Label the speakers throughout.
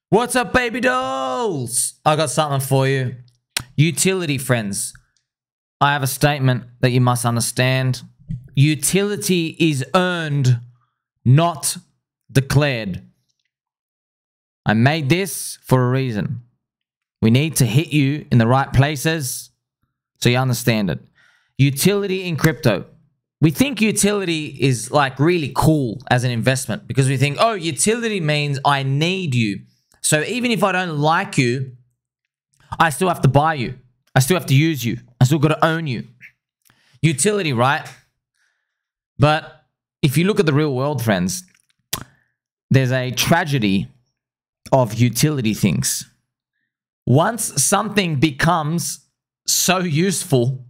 Speaker 1: What's up, baby dolls? I got something for you. Utility, friends. I have a statement that you must understand. Utility is earned, not declared. I made this for a reason. We need to hit you in the right places so you understand it. Utility in crypto. We think utility is like really cool as an investment because we think, oh, utility means I need you. So even if I don't like you, I still have to buy you. I still have to use you. I still got to own you. Utility, right? But if you look at the real world, friends, there's a tragedy of utility things. Once something becomes so useful,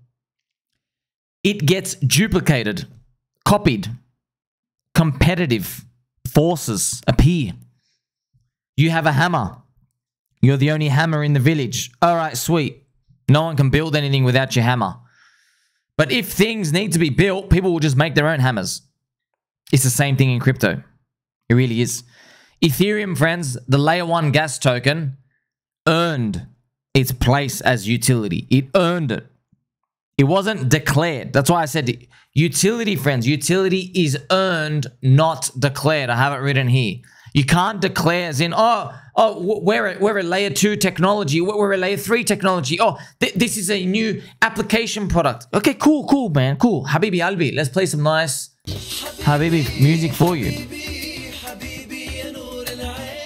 Speaker 1: it gets duplicated, copied, competitive forces appear. You have a hammer. You're the only hammer in the village. All right, sweet. No one can build anything without your hammer. But if things need to be built, people will just make their own hammers. It's the same thing in crypto. It really is. Ethereum, friends, the layer 1 gas token, earned its place as utility. It earned it. It wasn't declared. That's why I said utility, friends. Utility is earned, not declared. I have it written here. You can't declare as in, we're a layer 2 technology. We're a layer 3 technology. Oh, this is a new application product. Okay, cool, man. Cool. Habibi Albi. Let's play some nice Habibi music for you.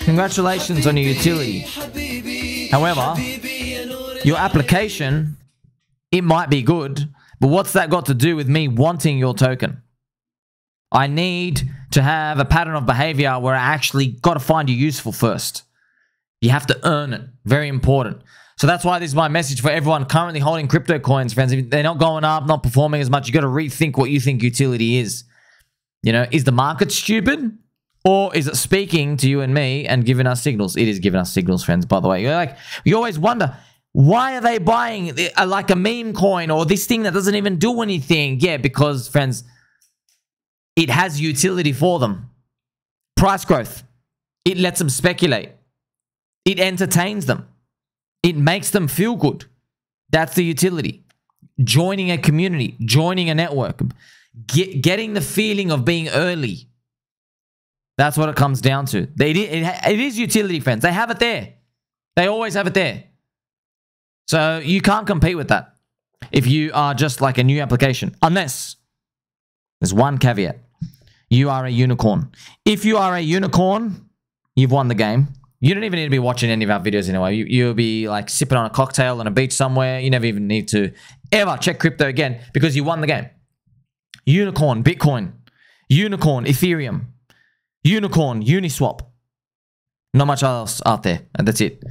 Speaker 1: Congratulations on your utility. However, your application, it might be good, but what's that got to do with me wanting your token? I need to have a pattern of behavior where I actually got to find you useful first. You have to earn it. Very important. So that's why this is my message for everyone currently holding crypto coins, friends. If they're not going up, not performing as much, you got to rethink what you think utility is. You know, is the market stupid? Or is it speaking to you and me and giving us signals? It is giving us signals, friends, by the way. You always wonder, why are they buying like a meme coin or this thing that doesn't even do anything? Yeah, because, friends, it has utility for them. Price growth. It lets them speculate. It entertains them. It makes them feel good. That's the utility. Joining a community, joining a network, getting the feeling of being early. That's what it comes down to. It is utility, friends. They have it there. They always have it there. So you can't compete with that if you are just like a new application. Unless, there's one caveat. You are a unicorn. If you are a unicorn, you've won the game. You don't even need to be watching any of our videos anyway. You'll be like sipping on a cocktail on a beach somewhere. You never even need to ever check crypto again because you won the game. Unicorn, Bitcoin. Unicorn, Ethereum. Unicorn, Uniswap. Not much else out there. And that's it.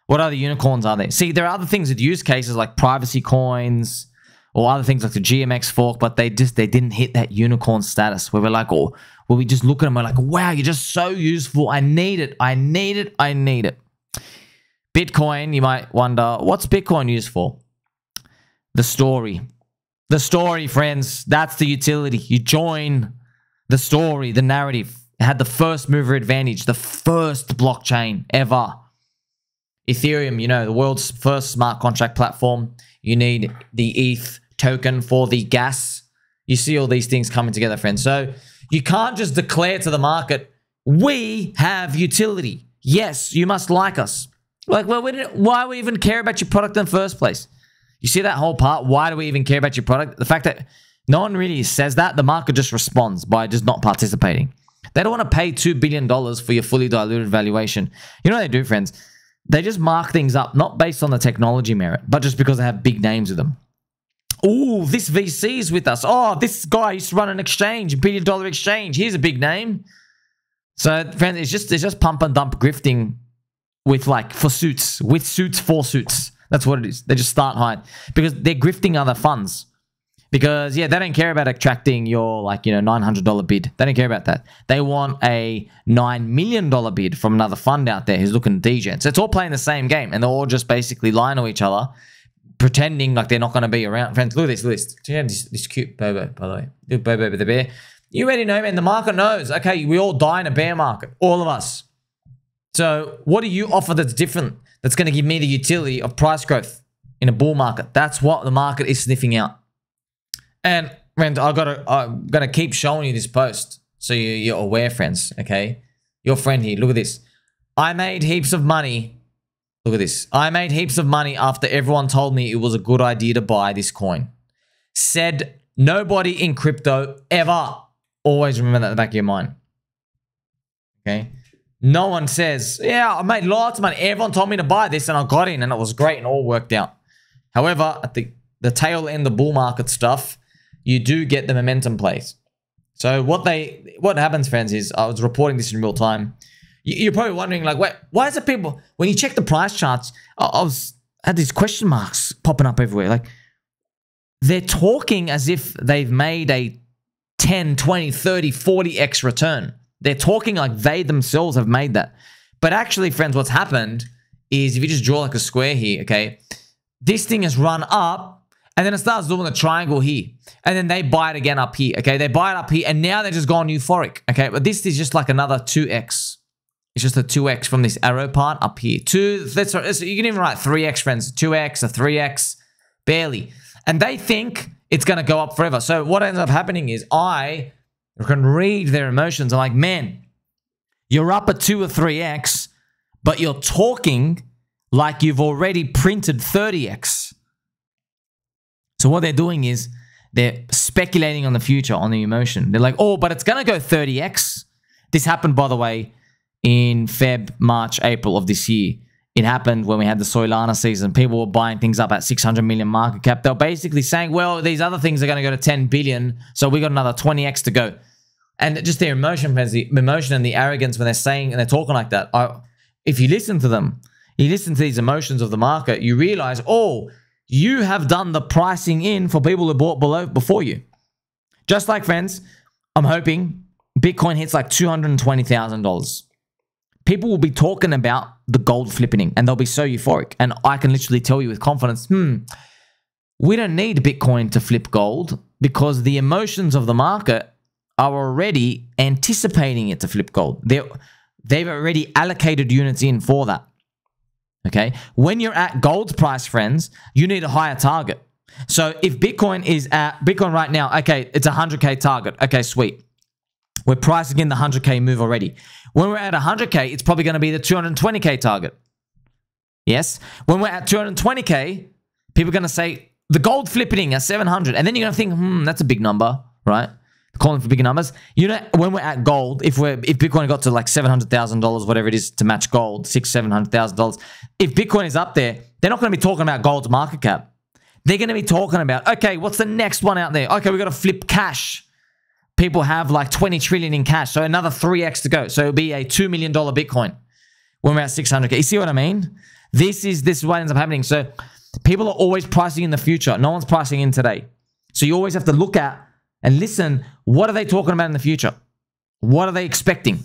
Speaker 1: What other unicorns are there? See, there are other things with use cases like privacy coins or other things like the GMX fork, but they didn't hit that unicorn status where we're like, oh, where we just look at them, we're like, wow, you're just so useful. I need it. I need it. I need it. Bitcoin, you might wonder, what's Bitcoin used for? The story. The story, friends. That's the utility. You join the story, the narrative. It had the first mover advantage, the first blockchain ever. Ethereum, you know, the world's first smart contract platform. You need the ETH token for the gas. You see all these things coming together, friends. So you can't just declare to the market, we have utility. Yes, you must like us. Like, well, why do we even care about your product in the first place? You see that whole part? Why do we even care about your product? The fact that no one really says that, the market just responds by just not participating. They don't want to pay $2 billion for your fully diluted valuation. You know what they do, friends? They just mark things up, not based on the technology merit, but just because they have big names with them. Oh, this VC is with us. Oh, this guy used to run an exchange, $1 billion exchange. Here's a big name. So, friends, it's just pump and dump grifting with suits for suits. That's what it is. They just start high because they're grifting other funds. Because, yeah, they don't care about attracting your, $900 bid. They don't care about that. They want a $9 million bid from another fund out there who's looking to degen. So it's all playing the same game. And they're all just basically lying to each other, pretending like they're not going to be around. Friends, look at this. Do you have this cute Bobo, by the way? Look, Bobo with the bear. You already know, man. The market knows. Okay, we all die in a bear market. All of us. So what do you offer that's different, that's going to give me the utility of price growth in a bull market? That's what the market is sniffing out. And friends, I'm gonna keep showing you this post so you're aware, friends. Okay, your friend here. Look at this. I made heaps of money. Look at this. I made heaps of money after everyone told me it was a good idea to buy this coin. Said nobody in crypto ever. Always remember that in the back of your mind. Okay. No one says, yeah, I made lots of money. Everyone told me to buy this and I got in and it was great and all worked out. However, at the tail end of bull market stuff, you do get the momentum plays. So what happens, friends, is I was reporting this in real time. You're probably wondering, like, wait, why is it people, when you check the price charts, I had these question marks popping up everywhere. Like, they're talking as if they've made a 10, 20, 30, 40x return. They're talking like they themselves have made that. But actually, friends, what's happened is if you just draw like a square here, okay, this thing has run up and then it starts doing a triangle here. And then they buy it again up here, okay? They buy it up here and now they're just gone euphoric, okay? But this is just like another 2x. It's just a 2x from this arrow part up here. You can even write 3x, friends. 2x, a 3x, barely. And they think it's going to go up forever. So what ends up happening is I can read their emotions. I'm like, man, you're up at 2 or 3x, but you're talking like you've already printed 30x. So what they're doing is they're speculating on the future, on the emotion. They're like, oh, but it's going to go 30x. This happened, by the way, in Feb, March, April of this year. It happened when we had the Solana season. People were buying things up at 600 million market cap. They were basically saying, well, these other things are going to go to 10 billion, so we got another 20x to go. And just their emotion, the emotion and the arrogance when they're saying and they're talking like that. If you listen to them, you listen to these emotions of the market, you realize, oh, you have done the pricing in for people who bought before you. Just like, friends, I'm hoping Bitcoin hits like $220,000. People will be talking about the gold flipping and they'll be so euphoric. And I can literally tell you with confidence, we don't need Bitcoin to flip gold because the emotions of the market are already anticipating it to flip gold. They've already allocated units in for that. Okay. When you're at gold's price, friends, you need a higher target. So if Bitcoin is at Bitcoin right now, okay, it's a 100K target. Okay, sweet. We're pricing in the 100K move already. When we're at 100K, it's probably going to be the 220K target. Yes. When we're at 220K, people are going to say the gold flipping at 700. And then you're going to think, that's a big number, right? Calling for bigger numbers. You know, when we're at gold, if Bitcoin got to like $700,000, whatever it is to match gold, $700,000, if Bitcoin is up there, they're not going to be talking about gold's market cap. They're going to be talking about, okay, what's the next one out there? Okay, we got to flip cash. People have like 20 trillion in cash, so another 3x to go. So it'll be a $2 million Bitcoin when we're at 600K. You see what I mean? This is what ends up happening. So people are always pricing in the future. No one's pricing in today. So you always have to look at and listen, what are they talking about in the future? What are they expecting?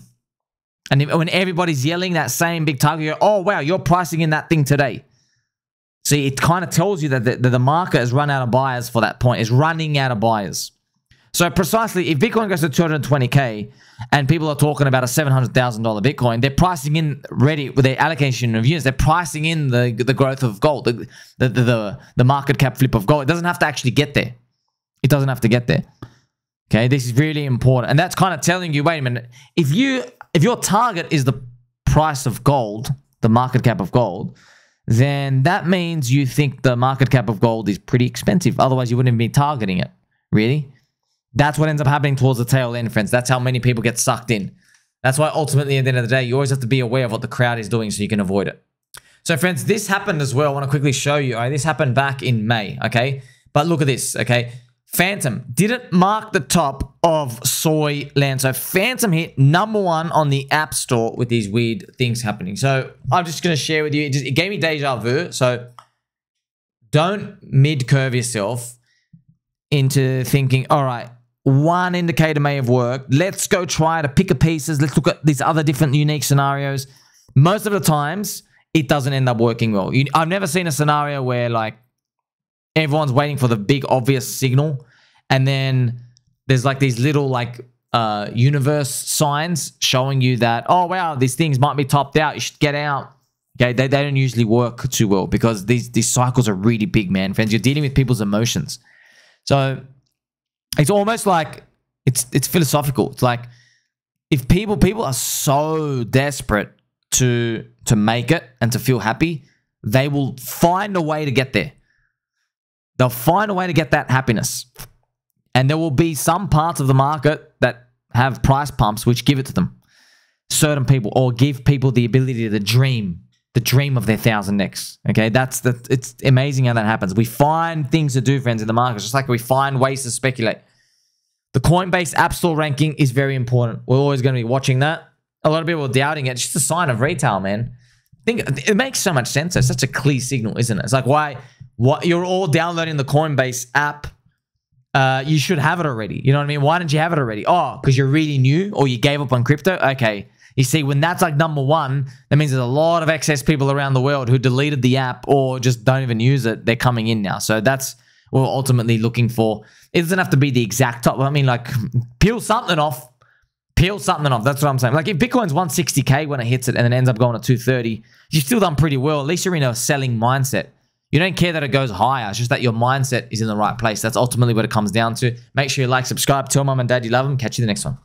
Speaker 1: And when everybody's yelling that same big target, you're, oh, wow, you're pricing in that thing today. See, it kind of tells you that the market has run out of buyers for that point. It's running out of buyers. So precisely, if Bitcoin goes to 220K and people are talking about a $700,000 Bitcoin, they're pricing in ready with their allocation of units. They're pricing in the growth of gold, the market cap flip of gold. It doesn't have to actually get there. It doesn't have to get there. Okay, this is really important. And that's kind of telling you, wait a minute, if your target is the price of gold, the market cap of gold, then that means you think the market cap of gold is pretty expensive. Otherwise, you wouldn't be targeting it, really. That's what ends up happening towards the tail end, friends. That's how many people get sucked in. That's why ultimately, at the end of the day, you always have to be aware of what the crowd is doing so you can avoid it. So, friends, this happened as well. I want to quickly show you. This happened back in May, okay? But look at this, okay? Phantom didn't mark the top of soy land. So Phantom hit #1 on the App Store with these weird things happening. So I'm just going to share with you. It gave me deja vu. So don't mid-curve yourself into thinking, all right, one indicator may have worked. Let's go try to pick a pieces. Let's look at these other different unique scenarios. Most of the times, it doesn't end up working well. I've never seen a scenario where like everyone's waiting for the big obvious signal and then there's like these little like universe signs showing you that, oh, wow, these things might be topped out. You should get out. Okay, they don't usually work too well because these cycles are really big, man. Friends, you're dealing with people's emotions. So it's almost like it's philosophical. It's like if people are so desperate to make it and to feel happy, they will find a way to get there. They'll find a way to get that happiness. And there will be some parts of the market that have price pumps which give it to them. Certain people, or give people the ability to dream of their 1000x. Okay, it's amazing how that happens. We find things to do, friends, in the market, just like we find ways to speculate. The Coinbase App Store ranking is very important. We're always going to be watching that. A lot of people are doubting it. It's just a sign of retail, man. It makes so much sense. It's such a clear signal, isn't it? It's like, what you're all downloading the Coinbase app. You should have it already. You know what I mean? Why didn't you have it already? Oh, because you're really new or you gave up on crypto? Okay. You see, when that's like number one, that means there's a lot of excess people around the world who deleted the app or just don't even use it. They're coming in now. So that's what we're ultimately looking for. It doesn't have to be the exact top. I mean, like, peel something off. Peel something off. That's what I'm saying. Like, if Bitcoin's 160K when it hits it and then ends up going to 230, you've still done pretty well. At least you're in a selling mindset. You don't care that it goes higher. It's just that your mindset is in the right place. That's ultimately what it comes down to. Make sure you like, subscribe, tell mom and dad you love them. Catch you in the next one.